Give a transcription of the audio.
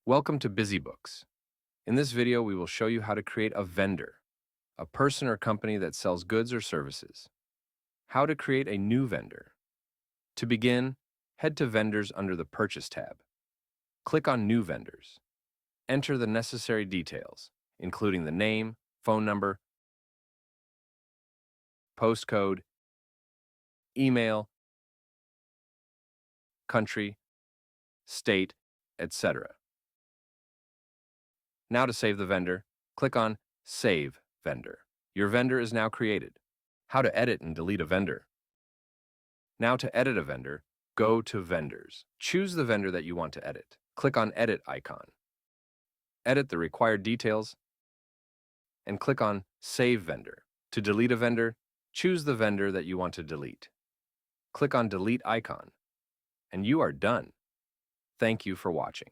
Welcome to BusyBooks. In this video, we will show you how to create a vendor, a person or company that sells goods or services. How to create a new vendor. To begin, head to Vendors under the Purchase tab. Click on New Vendors. Enter the necessary details, including the name, phone number, postcode, email, country, state, etc. Now to save the vendor, click on Save Vendor. Your vendor is now created. How to edit and delete a vendor. Now to edit a vendor, go to Vendors. Choose the vendor that you want to edit. Click on Edit icon. Edit the required details and click on Save Vendor. To delete a vendor, choose the vendor that you want to delete. Click on Delete icon, and you are done. Thank you for watching.